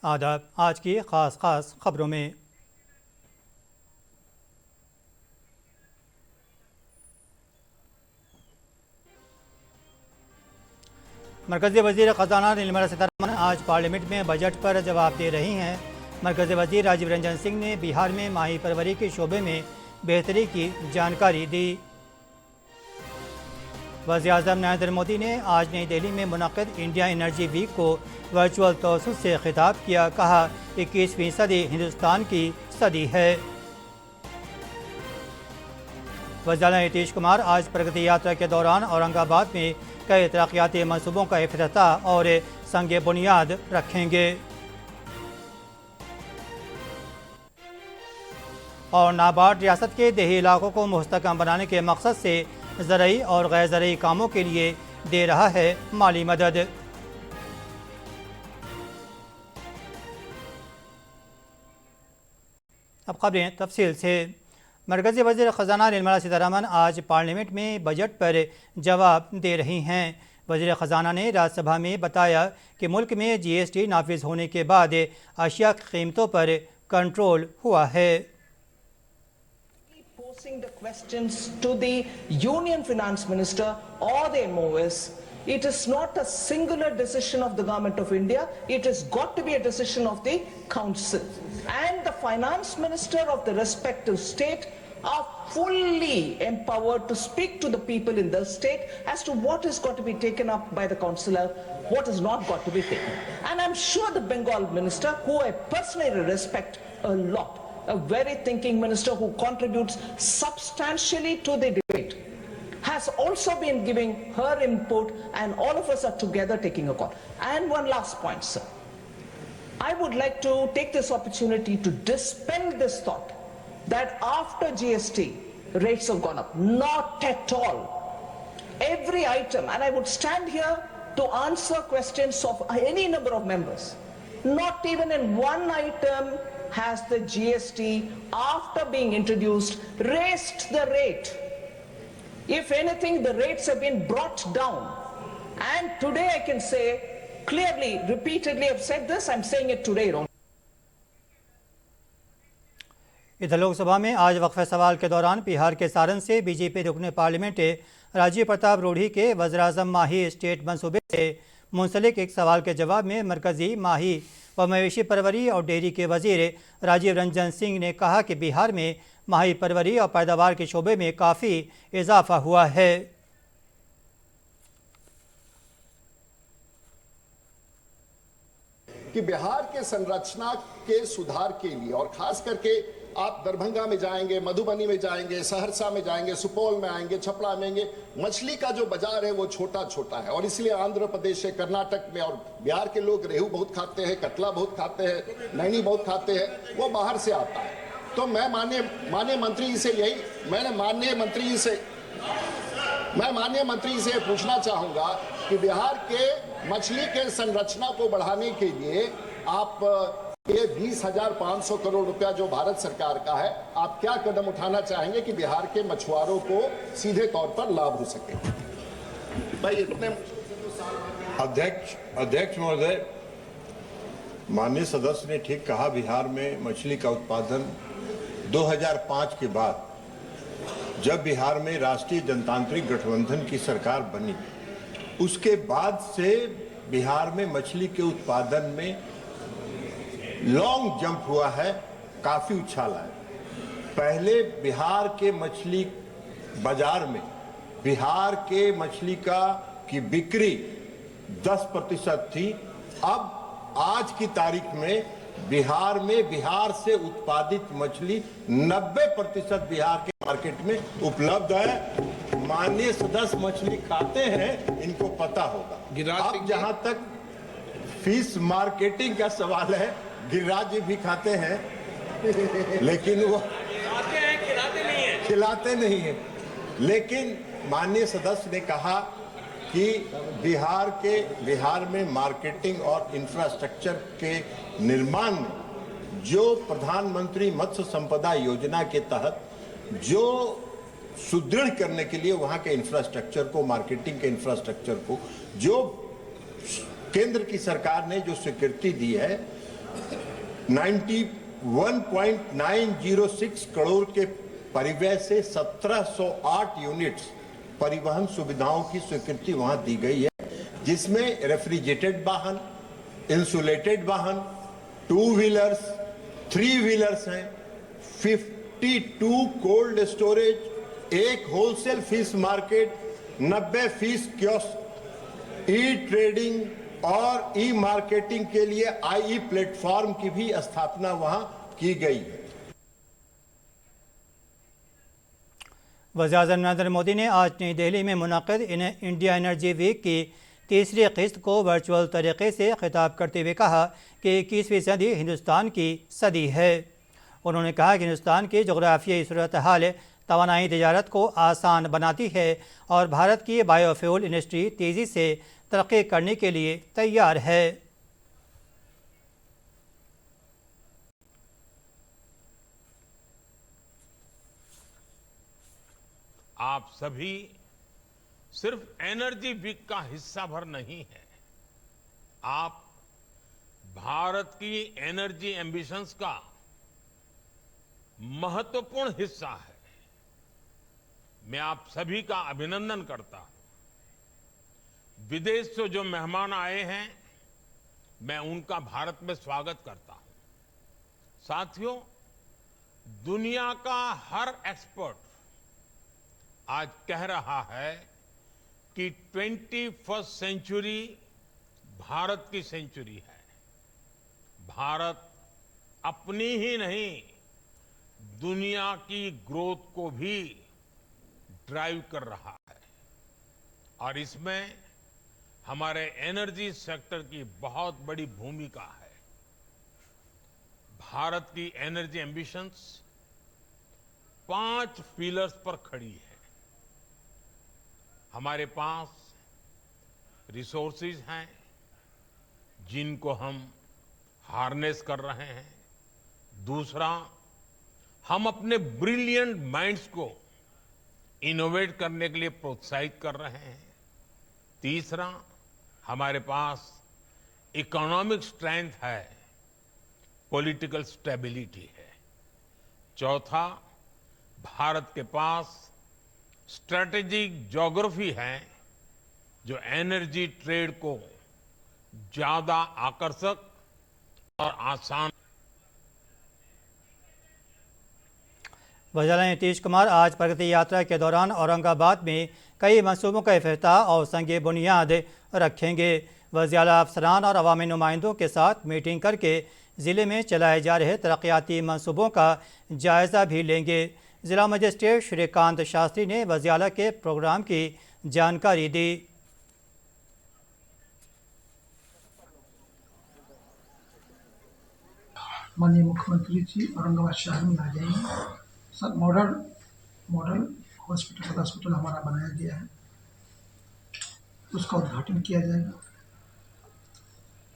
आदाब। आज की खास खबरों में मरकज़ी वज़ीर ख़ज़ाना निर्मला सीतारमण आज पार्लियामेंट में बजट पर जवाब दे रही हैं। मरकज़ी वज़ीर राजीव रंजन सिंह ने बिहार में माही परवरी के शोबे में बेहतरी की जानकारी दी। वज़ीर-ए-आज़म नरेंद्र मोदी ने आज नई दिल्ली में मुनक़्क़िद इंडिया एनर्जी वीक को वर्चुअल तवज्जुह से खिताब किया। कहा, 21वीं सदी हिंदुस्तान की सदी है। वज़ीर नीतीश कुमार आज प्रगति यात्रा के दौरान औरंगाबाद में कई तरक्याती मनसूबों का इफ्तिताह और संग बुनियाद रखेंगे। और नाबार्ड रियासत के देही इलाकों को मुस्तहकम बनाने के मकसद से ज़रई और गैर ज़रई कामों के लिए दे रहा है माली मदद। अब खबरें तफसील से। मरकज़ी वज़ीर ख़ज़ाना निर्मला सीतारमण आज पार्लियामेंट में बजट पर जवाब दे रही हैं। वज़ीर ख़ज़ाना ने राज्यसभा में बताया कि मुल्क में GST नाफिज होने के बाद अशिया की कीमतों पर कंट्रोल हुआ है। The questions to the Union Finance Minister or the MOS. It is not a singular decision of the Government of India. It has got to be a decision of the Council. And the Finance Minister of the respective state are fully empowered to speak to the people in the state as to what has got to be taken up by the Councillor, what has not got to be taken. And I'm sure the Bengal Minister, who I personally respect a lot, a very thinking minister who contributes substantially to the debate, has also been giving her input, and all of us are together taking a call. And one last point, sir. I would like to take this opportunity to dispel this thought that after GST, rates have gone up. Not at all. Every item, and I would stand here to answer questions of any number of members. Not even in one item has the GST, after being introduced, raised the rate. If anything, the rates have been brought down. And today I can say, clearly, repeatedly I've said this, I'm saying it today wrong. इधर लोकसभा में आज वक्फे सवाल के दौरान बिहार के सारण से BJP रुकने parliament Rajiv Pratap Rudy के वज़ीर-ए-आज़म माही स्टेट मंसूबे से मुंसलिक एक सवाल के जवाब में मरकज़ी माही व मवेशी परवरी और डेयरी के वज़ीर राजीव रंजन सिंह ने कहा कि बिहार में माही परवरी और पैदावार के शोबे में काफ़ी इजाफा हुआ है। कि बिहार के संरचना के सुधार के लिए, और खास करके आप दरभंगा में जाएंगे, मधुबनी में जाएंगे, सहरसा में जाएंगे, सुपौल में आएंगे, छपरा में आएंगे, मछली का जो बाजार है वो छोटा छोटा है, और इसलिए आंध्र प्रदेश से, कर्नाटक में, और बिहार के लोग रेहू बहुत खाते हैं, कतला बहुत खाते हैं, नैनी बहुत खाते हैं, वो बाहर से आता है। तो मैं माननीय मंत्री से पूछना चाहूंगा कि बिहार के मछली के संरचना को बढ़ाने के लिए आप ये 20,500 करोड़ रुपया जो भारत सरकार का है, आप क्या कदम उठाना चाहेंगे कि बिहार के मछुआरों को सीधे तौर पर लाभ हो सके? भाई इतने अध्यक्ष महोदय, माननीय सदस्य ने ठीक कहा, बिहार में मछली का उत्पादन 2005 के बाद, जब बिहार में राष्ट्रीय जनतांत्रिक गठबंधन की सरकार बनी, उसके बाद से बिहार में मछली के उत्पादन में लॉन्ग जंप हुआ है, काफी उछाला है। पहले बिहार के मछली बाजार में बिहार के मछली की बिक्री 10% थी। अब आज की तारीख में बिहार से उत्पादित मछली 90% बिहार के मार्केट में उपलब्ध है। माननीय सदस्य मछली खाते हैं, इनको पता होगा। अब जहां तक फिश मार्केटिंग का सवाल है, गिरिराज जी भी खाते हैं, लेकिन वो खिलाते नहीं है। लेकिन माननीय सदस्य ने कहा कि बिहार में मार्केटिंग और इंफ्रास्ट्रक्चर के निर्माण में जो प्रधानमंत्री मत्स्य संपदा योजना के तहत जो सुदृढ़ करने के लिए वहां के इंफ्रास्ट्रक्चर को, मार्केटिंग के इंफ्रास्ट्रक्चर को, जो केंद्र की सरकार ने जो स्वीकृति दी है, 91.906 करोड़ के परिव्यय से 1708 यूनिट्स परिवहन सुविधाओं की स्वीकृति वहां दी गई है, जिसमें रेफ्रिजरेटेड वाहन, इंसुलेटेड वाहन, 2 व्हीलर्स, 3 व्हीलर्स हैं, 52 cold storage, 1 wholesale fish market, 90 fish kiosk, e trading और ई मार्केटिंग के लिए आई प्लेटफॉर्म की भी स्थापना वहां की गई है। वज़ीर-ए-आज़म नरेंद्र मोदी ने आज नई दिल्ली में मुनक़िद इंडिया एनर्जी वीक की तीसरी किस्त को वर्चुअल तरीके से खिताब करते हुए कहा कि 21वीं सदी हिंदुस्तान की सदी है। उन्होंने कहा कि हिंदुस्तान की जोग्राफियाई सूरत हाल तवानाई तजारत को आसान बनाती है और भारत की बायोफ्यूल इंडस्ट्री तेज़ी से तरक्की करने के लिए तैयार है। आप सभी सिर्फ एनर्जी वीक का हिस्सा भर नहीं है, आप भारत की एनर्जी एम्बिशंस का महत्वपूर्ण हिस्सा है। मैं आप सभी का अभिनंदन करता हूं। विदेश से जो मेहमान आए हैं, मैं उनका भारत में स्वागत करता हूं। साथियों, दुनिया का हर एक्सपर्ट आज कह रहा है कि 21st सेंचुरी भारत की सेंचुरी है। भारत अपनी ही नहीं, दुनिया की ग्रोथ को भी ड्राइव कर रहा है और इसमें हमारे एनर्जी सेक्टर की बहुत बड़ी भूमिका है। भारत की एनर्जी एम्बिशंस 5 पिलर्स पर खड़ी है। हमारे पास रिसोर्सेज हैं जिनको हम हार्नेस कर रहे हैं। दूसरा, हम अपने ब्रिलियंट माइंड्स को इनोवेट करने के लिए प्रोत्साहित कर रहे हैं। तीसरा, हमारे पास इकोनॉमिक स्ट्रेंथ है, पॉलिटिकल स्टेबिलिटी है। चौथा, भारत के पास स्ट्रेटेजिक ज्योग्राफी है जो एनर्जी ट्रेड को ज्यादा आकर्षक और आसान। वज़ीर नीतीश कुमार आज प्रगति यात्रा के दौरान औरंगाबाद में कई मंसूबों का इफ्तिताह और संग बुनियाद रखेंगे। वज़ीर आला अफसरान और अवामी नुमाइंदों के साथ मीटिंग करके ज़िले में चलाए जा रहे तरक्याती मंसूबों का जायज़ा भी लेंगे। जिला मजिस्ट्रेट श्रीकांत शास्त्री ने वज़ीर आला के प्रोग्राम की जानकारी दी। माननीय मुख्यमंत्री जी औरंगाबाद शहर में आ जाएंगे। सर मॉडल हॉस्पिटल हमारा बनाया गया है, उसका उद्घाटन किया जाएगा।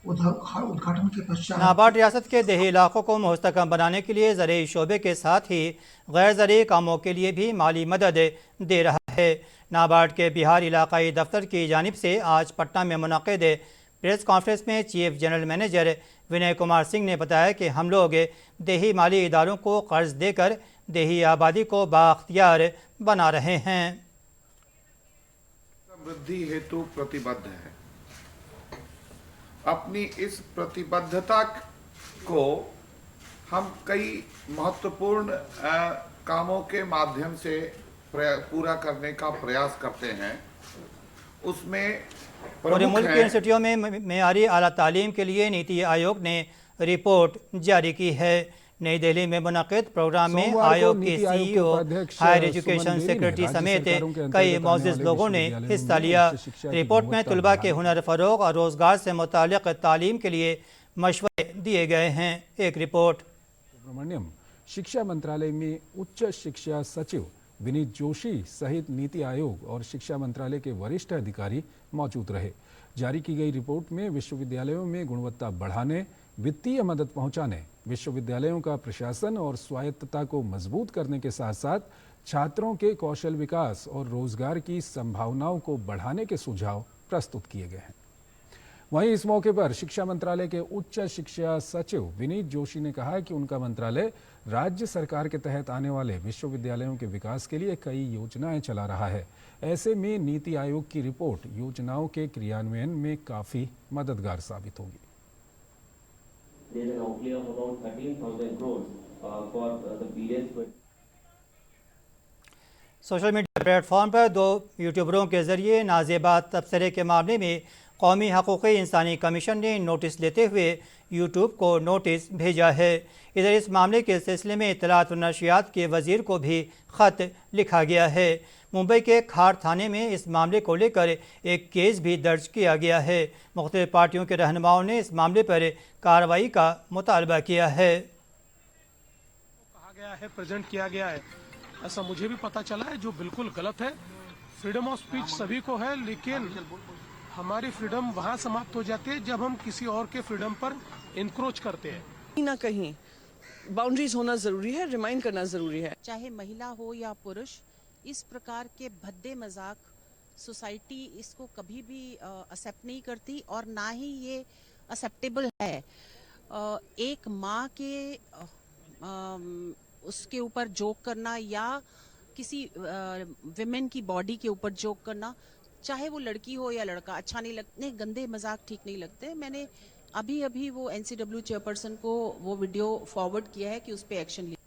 उद्घाटन के पश्चात नाबार्ड रियासत के देही इलाकों को मुस्तहकम बनाने के लिए ज़रूरी शोबे के साथ ही गैर ज़रूरी कामों के लिए भी माली मदद दे रहा है। नाबार्ड के बिहार इलाकाई दफ्तर की जानिब से आज पटना में मुनक़िद प्रेस कॉन्फ्रेंस में chief general manager Vinay Kumar Singh ने बताया कि हम लोग देही माली इदारों को कर्ज देकर देही आबादी को बाख्तियार बना रहे हैं। वृद्धि हेतु प्रतिबद्ध है। अपनी इस प्रतिबद्धता को हम कई महत्वपूर्ण कामों के माध्यम से पूरा करने का प्रयास करते हैं। उसमें पूरे मुल्क की यूनिवर्सिटियों में मेयारी आला तालीम के लिए नीति आयोग ने रिपोर्ट जारी की है। नई दिल्ली में मुनक़िद प्रोग्राम में आयोग के सीईओ, हायर एजुकेशन सेक्रेटरी समेत कई मौजूद लोगों ने हिस्सा लिया। रिपोर्ट में तलबा के हुनर फ़रोग़ और रोज़गार से मुताल्लिक़ तालीम के लिए मशवरे दिए गए हैं। एक रिपोर्ट। सुब्रमण्यम, शिक्षा मंत्रालय में उच्च शिक्षा सचिव विनीत जोशी सहित नीति आयोग और शिक्षा मंत्रालय के वरिष्ठ अधिकारी मौजूद रहे। जारी की गई रिपोर्ट में विश्वविद्यालयों में गुणवत्ता बढ़ाने, वित्तीय मदद पहुंचाने, विश्वविद्यालयों का प्रशासन और स्वायत्तता को मजबूत करने के साथ साथ छात्रों के कौशल विकास और रोजगार की संभावनाओं को बढ़ाने के सुझाव प्रस्तुत किए गए हैं। वहीं इस मौके पर शिक्षा मंत्रालय के उच्च शिक्षा सचिव विनीत जोशी ने कहा कि उनका मंत्रालय राज्य सरकार के तहत आने वाले विश्वविद्यालयों के विकास के लिए कई योजनाएं चला रहा है। ऐसे में नीति आयोग की रिपोर्ट योजनाओं के क्रियान्वयन में काफी मददगार साबित होगी। सोशल मीडिया प्लेटफॉर्म पर 2 यूट्यूबरों के जरिए नाजेबात तबसरे के मामले में कौमी हकूक़ इंसानी कमीशन ने नोटिस लेते हुए यूट्यूब को नोटिस भेजा है। इधर इस मामले के सिलसिले में इत्तलात व नशियात के वजीर को भी ख़त लिखा गया है। मुंबई के खार थाने में इस मामले को लेकर एक केस भी दर्ज किया गया है। मुख्तलिफ पार्टियों के रहनुमाओं ने इस मामले पर कार्रवाई का मुतालबा किया है। कहा गया है, प्रेजेंट किया गया है, ऐसा मुझे भी पता चला है, जो बिल्कुल गलत है। फ्रीडम ऑफ स्पीच सभी को है, लेकिन हमारी फ्रीडम वहाँ समाप्त हो जाती है जब हम किसी और के फ्रीडम पर इंक्रोच करते हैं। कहीं ना कहीं बाउंड्रीज होना जरूरी है, रिमाइंड करना जरूरी है। चाहे महिला हो या पुरुष, इस प्रकार के भद्दे मजाक सोसाइटी इसको कभी भी एक्सेप्ट नहीं करती और ना ही ये एक्सेप्टेबल है। एक माँ के उसके ऊपर जोक करना या किसी विमेन की बॉडी के ऊपर जोक करना, चाहे वो लड़की हो या लड़का, अच्छा नहीं लगते, गंदे मजाक ठीक नहीं लगते। मैंने अभी वो NCW चेयरपर्सन को वो वीडियो फॉरवर्ड किया है कि उस पर एक्शन लिया।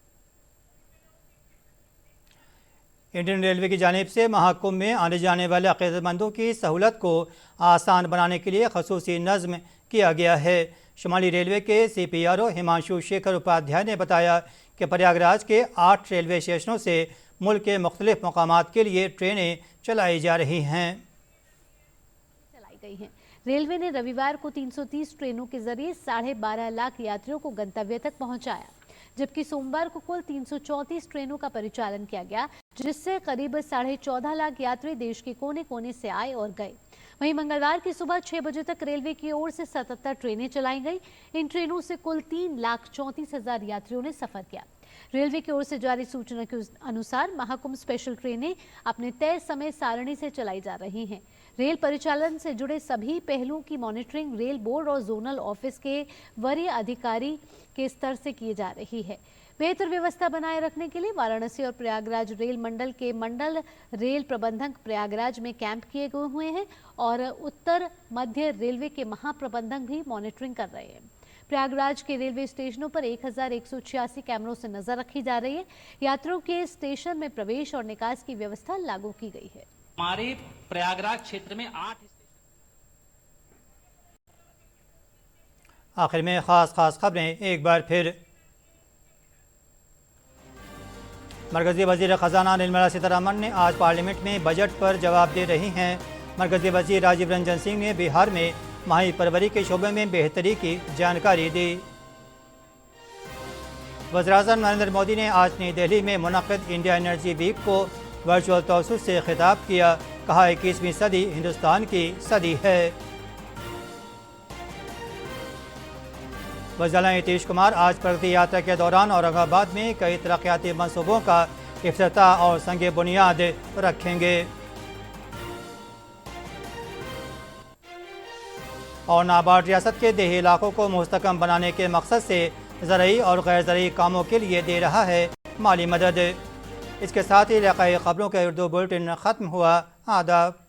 इंडियन रेलवे की जानिब से महाकुंभ में आने जाने वाले अक़ीदतमंदों की सहूलत को आसान बनाने के लिए खसूसी नज़्म किया गया है। शुमाली रेलवे के CPRO हिमांशु शेखर उपाध्याय ने बताया कि प्रयागराज के 8 रेलवे स्टेशनों से मुल्क के मुख्तलिफ मकामात के लिए ट्रेनें चलाई जा रही हैं। रेलवे ने रविवार को 330 ट्रेनों के जरिए 12.5 लाख यात्रियों को गंतव्य तक पहुंचाया, जबकि सोमवार को कुल 334 ट्रेनों का परिचालन किया गया, जिससे करीब 14.5 लाख यात्री देश के कोने कोने से आए और गए। वहीं मंगलवार की सुबह 6 बजे तक रेलवे की ओर से 77 ट्रेनें चलाई गई। इन ट्रेनों से कुल 3,34,000 यात्रियों ने सफर किया। रेलवे की ओर से जारी सूचना के अनुसार महाकुंभ स्पेशल ट्रेनें अपने तय समय सारणी से चलाई जा रही हैं। रेल परिचालन से जुड़े सभी पहलुओं की मॉनिटरिंग रेल बोर्ड और जोनल ऑफिस के वरीय अधिकारी के स्तर से की जा रही है। बेहतर व्यवस्था बनाए रखने के लिए वाराणसी और प्रयागराज रेल मंडल के मंडल रेल प्रबंधक प्रयागराज में कैंप किए गए हुए हैं और उत्तर मध्य रेलवे के महाप्रबंधक भी मॉनिटरिंग कर रहे हैं। प्रयागराज के रेलवे स्टेशनों पर 1186 कैमरों से नजर रखी जा रही है। यात्रियों के स्टेशन में प्रवेश और निकास की व्यवस्था लागू की गई है। हमारे प्रयागराज क्षेत्र में 8। आखिर में खास खबरें एक बार फिर। मरकजी वजीर खजाना निर्मला सीतारमण ने आज पार्लियामेंट में बजट पर जवाब दे रही हैं। मरकजी वजीर राजीव रंजन सिंह ने बिहार में माही परवरी के शोबे में बेहतरी की जानकारी दी। वज़ीर-ए-आज़म नरेंद्र मोदी ने आज नई दिल्ली में मुनक़्क़िद इंडिया एनर्जी वीक को वर्चुअल तौसुत से खिताब किया। कहा 21वीं सदी हिंदुस्तान की सदी है। वज़ीर नीतीश कुमार आज प्रगति यात्रा के दौरान औरंगाबाद में कई तरक्याती मंसूबों का इफ्तिताह और संग बुनियाद रखेंगे। और नाबार्ड रियासत के देही इलाकों को मुस्तकम बनाने के मकसद से ज़रई और गैर ज़रई कामों के लिए दे रहा है माली मदद। इसके साथ ही इलाक़ाई ख़बरों का उर्दू बुलेटिन ख़त्म हुआ। आदाब।